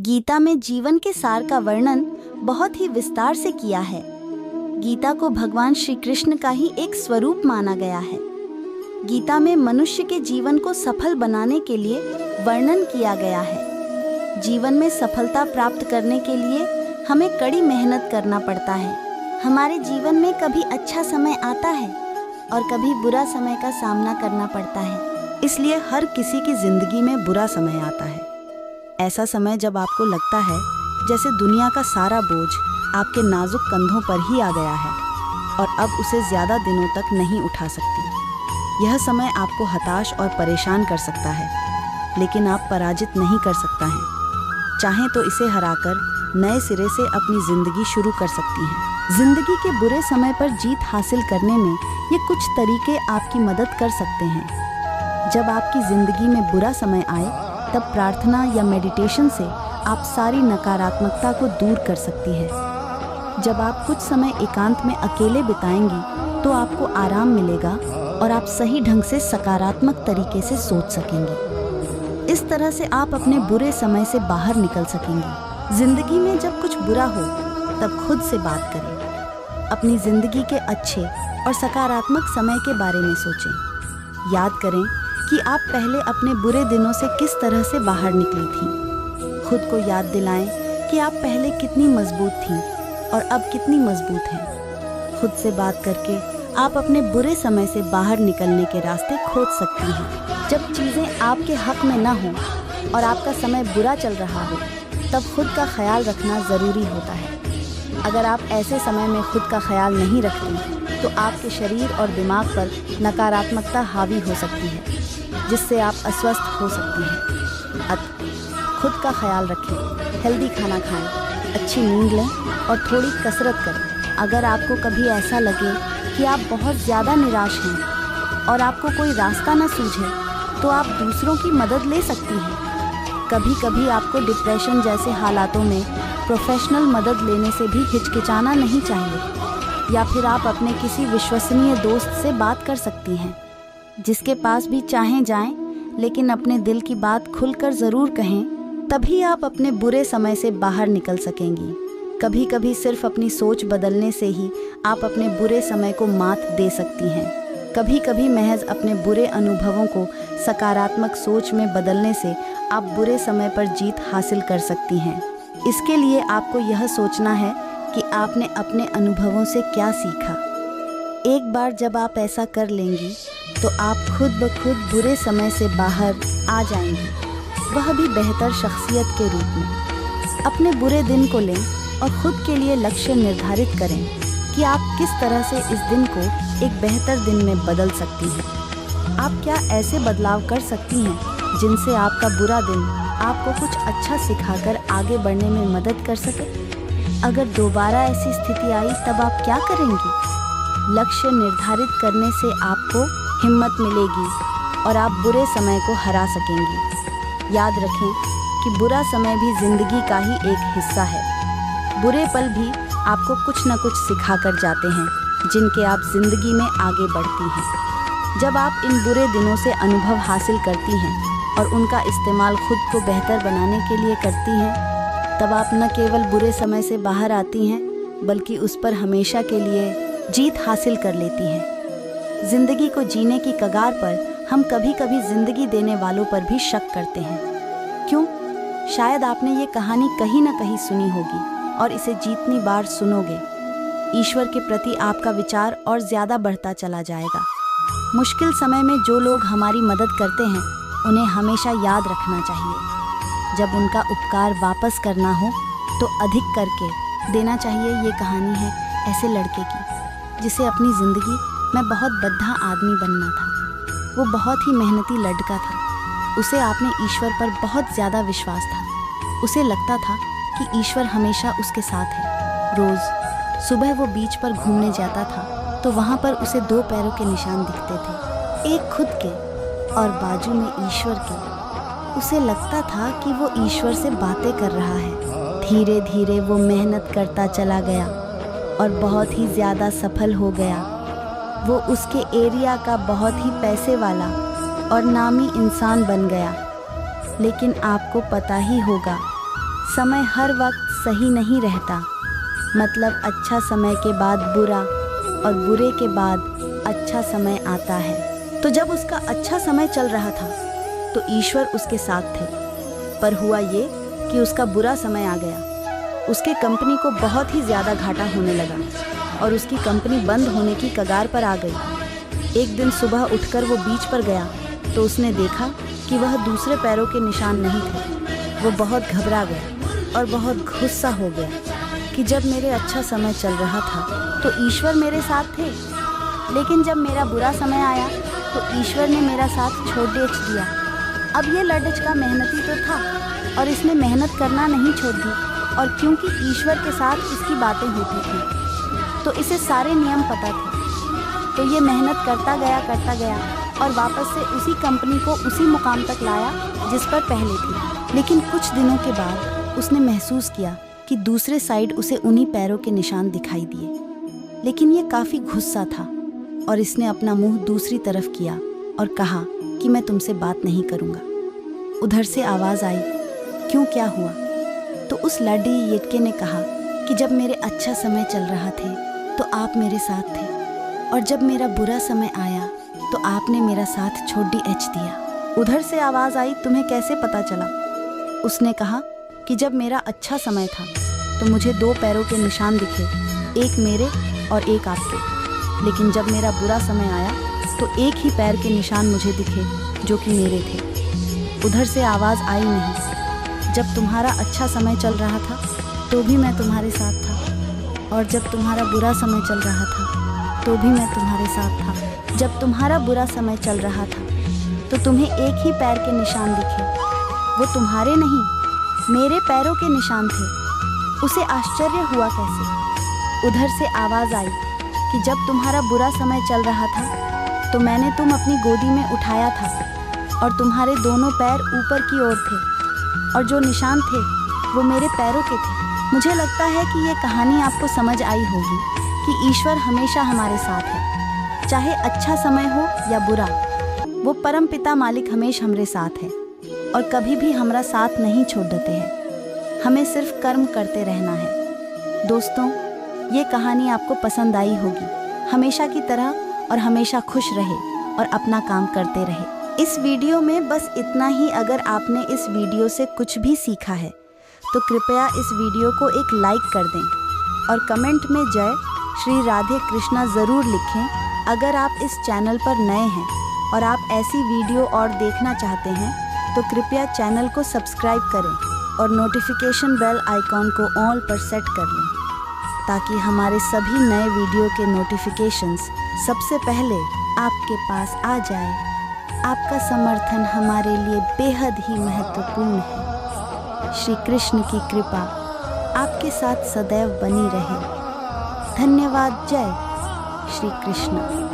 गीता में जीवन के सार का वर्णन बहुत ही विस्तार से किया है। गीता को भगवान श्री कृष्ण का ही एक स्वरूप माना गया है। गीता में मनुष्य के जीवन को सफल बनाने के लिए वर्णन किया गया है। जीवन में सफलता प्राप्त करने के लिए हमें कड़ी मेहनत करना पड़ता है। हमारे जीवन में कभी अच्छा समय आता है और कभी बुरा समय का सामना करना पड़ता है। इसलिए हर किसी की जिंदगी में बुरा समय आता है। ऐसा समय जब आपको लगता है जैसे दुनिया का सारा बोझ आपके नाजुक कंधों पर ही आ गया है और अब उसे ज़्यादा दिनों तक नहीं उठा सकती। यह समय आपको हताश और परेशान कर सकता है, लेकिन आप पराजित नहीं कर सकता है। चाहें तो इसे हराकर नए सिरे से अपनी ज़िंदगी शुरू कर सकती हैं। ज़िंदगी के बुरे समय पर जीत हासिल करने में ये कुछ तरीके आपकी मदद कर सकते हैं। जब आपकी ज़िंदगी में बुरा समय आए तब प्रार्थना या मेडिटेशन से आप सारी नकारात्मकता को दूर कर सकती है। जब आप कुछ समय एकांत में अकेले बिताएंगी तो आपको आराम मिलेगा और आप सही ढंग से सकारात्मक तरीके से सोच सकेंगे। इस तरह से आप अपने बुरे समय से बाहर निकल सकेंगे। जिंदगी में जब कुछ बुरा हो तब खुद से बात करें। अपनी जिंदगी के अच्छे और सकारात्मक समय के बारे में सोचें। याद करें कि आप पहले अपने बुरे दिनों से किस तरह से बाहर निकली थीं। खुद को याद दिलाएं कि आप पहले कितनी मजबूत थीं और अब कितनी मजबूत हैं। खुद से बात करके आप अपने बुरे समय से बाहर निकलने के रास्ते खोज सकती हैं। जब चीज़ें आपके हक में ना हों और आपका समय बुरा चल रहा हो तब खुद का ख्याल रखना ज़रूरी होता है। अगर आप ऐसे समय में खुद का ख्याल नहीं रखती तो आपके शरीर और दिमाग पर नकारात्मकता हावी हो सकती है, जिससे आप अस्वस्थ हो सकती हैं। अतः खुद का ख्याल रखें, हेल्दी खाना खाएं, अच्छी नींद लें और थोड़ी कसरत करें। अगर आपको कभी ऐसा लगे कि आप बहुत ज़्यादा निराश हैं और आपको कोई रास्ता न सूझे तो आप दूसरों की मदद ले सकती हैं। कभी कभी आपको डिप्रेशन जैसे हालातों में प्रोफेशनल मदद लेने से भी हिचकिचाना नहीं चाहिए, या फिर आप अपने किसी विश्वसनीय दोस्त से बात कर सकती हैं, जिसके पास भी चाहें जाएं, लेकिन अपने दिल की बात खुलकर ज़रूर कहें। तभी आप अपने बुरे समय से बाहर निकल सकेंगी। कभी कभी सिर्फ अपनी सोच बदलने से ही आप अपने बुरे समय को मात दे सकती हैं। कभी कभी महज अपने बुरे अनुभवों को सकारात्मक सोच में बदलने से आप बुरे समय पर जीत हासिल कर सकती हैं। इसके लिए आपको यह सोचना है कि आपने अपने अनुभवों से क्या सीखा। एक बार जब आप ऐसा कर लेंगी तो आप खुद ब खुद बुरे समय से बाहर आ जाएंगी, वह भी बेहतर शख्सियत के रूप में। अपने बुरे दिन को लें और खुद के लिए लक्ष्य निर्धारित करें कि आप किस तरह से इस दिन को एक बेहतर दिन में बदल सकती हैं। आप क्या ऐसे बदलाव कर सकती हैं जिनसे आपका बुरा दिन आपको कुछ अच्छा सिखाकर आगे बढ़ने में मदद कर सके। अगर दोबारा ऐसी स्थिति आई तब आप क्या करेंगी? लक्ष्य निर्धारित करने से आपको हिम्मत मिलेगी और आप बुरे समय को हरा सकेंगी। याद रखें कि बुरा समय भी जिंदगी का ही एक हिस्सा है। बुरे पल भी आपको कुछ न कुछ सिखा कर जाते हैं, जिनके आप जिंदगी में आगे बढ़ती हैं। जब आप इन बुरे दिनों से अनुभव हासिल करती हैं और उनका इस्तेमाल खुद को बेहतर बनाने के लिए करती हैं, तब आप न केवल बुरे समय से बाहर आती हैं, बल्कि उस पर हमेशा के लिए जीत हासिल कर लेती हैं। जिंदगी को जीने की कगार पर हम कभी कभी जिंदगी देने वालों पर भी शक करते हैं। क्यों? शायद आपने ये कहानी कहीं न कहीं सुनी होगी और इसे जितनी बार सुनोगे, ईश्वर के प्रति आपका विचार और ज़्यादा बढ़ता चला जाएगा। मुश्किल समय में जो लोग हमारी मदद करते हैं, उन्हें हमेशा याद रखना चाहिए। जब उनका उपकार वापस करना हो तो अधिक करके देना चाहिए। ये कहानी है ऐसे लड़के की जिसे अपनी ज़िंदगी में बहुत बद्धा आदमी बनना था। वो बहुत ही मेहनती लड़का था। उसे अपने ईश्वर पर बहुत ज़्यादा विश्वास था। उसे लगता था कि ईश्वर हमेशा उसके साथ है। रोज़ सुबह वो बीच पर घूमने जाता था तो वहाँ पर उसे 2 पैरों के निशान दिखते थे, एक खुद के और बाजू में ईश्वर के। उसे लगता था कि वो ईश्वर से बातें कर रहा है। धीरे धीरे वो मेहनत करता चला गया और बहुत ही ज़्यादा सफल हो गया। वो उसके एरिया का बहुत ही पैसे वाला और नामी इंसान बन गया। लेकिन आपको पता ही होगा समय हर वक्त सही नहीं रहता, मतलब अच्छा समय के बाद बुरा और बुरे के बाद अच्छा समय आता है। तो जब उसका अच्छा समय चल रहा था तो ईश्वर उसके साथ थे, पर हुआ ये कि उसका बुरा समय आ गया। उसके कंपनी को बहुत ही ज़्यादा घाटा होने लगा और उसकी कंपनी बंद होने की कगार पर आ गई। एक दिन सुबह उठकर वो बीच पर गया तो उसने देखा कि वह दूसरे पैरों के निशान नहीं थे। वो बहुत घबरा गया और बहुत गुस्सा हो गया कि जब मेरे अच्छा समय चल रहा था तो ईश्वर मेरे साथ थे, लेकिन जब मेरा बुरा समय आया तो ईश्वर ने मेरा साथ छोड़ दिया। अब ये लड़का मेहनती तो था और इसने मेहनत करना नहीं छोड़ दी, और क्योंकि ईश्वर के साथ इसकी बातें होती थी तो इसे सारे नियम पता थे। तो ये मेहनत करता गया और वापस से उसी कंपनी को उसी मुकाम तक लाया जिस पर पहले थी। लेकिन कुछ दिनों के बाद उसने महसूस किया कि दूसरे साइड उसे उन्हीं पैरों के निशान दिखाई दिए, लेकिन ये काफ़ी गुस्सा था और इसने अपना मुंह दूसरी तरफ किया और कहा कि मैं तुमसे बात नहीं करूँगा। उधर से आवाज़ आई, क्यों, क्या हुआ? तो उस लड़के ने कहा कि जब मेरे अच्छा समय चल रहा थे तो आप मेरे साथ थे, और जब मेरा बुरा समय आया तो आपने मेरा साथ छोड़ दिया। उधर से आवाज़ आई, तुम्हें कैसे पता चला? उसने कहा कि जब मेरा अच्छा समय था तो मुझे 2 पैरों के निशान दिखे, एक मेरे और एक आपके, लेकिन जब मेरा बुरा समय आया तो एक ही पैर के निशान मुझे दिखे जो कि मेरे थे। उधर से आवाज़ आई, नहीं, जब तुम्हारा अच्छा समय चल रहा था तो भी मैं तुम्हारे साथ था, और जब तुम्हारा बुरा समय चल रहा था तो भी मैं तुम्हारे साथ था। जब तुम्हारा बुरा समय चल रहा था तो तुम्हें एक ही पैर के निशान दिखे, वो तुम्हारे नहीं मेरे पैरों के निशान थे। उसे आश्चर्य हुआ कैसे। उधर से आवाज़ आई कि जब तुम्हारा बुरा समय चल रहा था तो मैंने तुम अपनी गोदी में उठाया था और तुम्हारे दोनों पैर ऊपर की ओर थे, और जो निशान थे वो मेरे पैरों के थे। मुझे लगता है कि ये कहानी आपको समझ आई होगी कि ईश्वर हमेशा हमारे साथ है, चाहे अच्छा समय हो या बुरा। वो परम पिता मालिक हमेशा हमारे साथ है और कभी भी हमारा साथ नहीं छोड़ देते हैं। हमें सिर्फ कर्म करते रहना है। दोस्तों, ये कहानी आपको पसंद आई होगी। हमेशा की तरह और हमेशा खुश रहे और अपना काम करते रहे। इस वीडियो में बस इतना ही। अगर आपने इस वीडियो से कुछ भी सीखा है तो कृपया इस वीडियो को एक लाइक कर दें और कमेंट में जय श्री राधे कृष्णा ज़रूर लिखें। अगर आप इस चैनल पर नए हैं और आप ऐसी वीडियो और देखना चाहते हैं तो कृपया चैनल को सब्सक्राइब करें और नोटिफिकेशन बेल आइकॉन को ऑल पर सेट कर लें, ताकि हमारे सभी नए वीडियो के नोटिफिकेशंस सबसे पहले आपके पास आ जाए। आपका समर्थन हमारे लिए बेहद ही महत्वपूर्ण है। श्री कृष्ण की कृपा आपके साथ सदैव बनी रहे। धन्यवाद। जय श्री कृष्ण।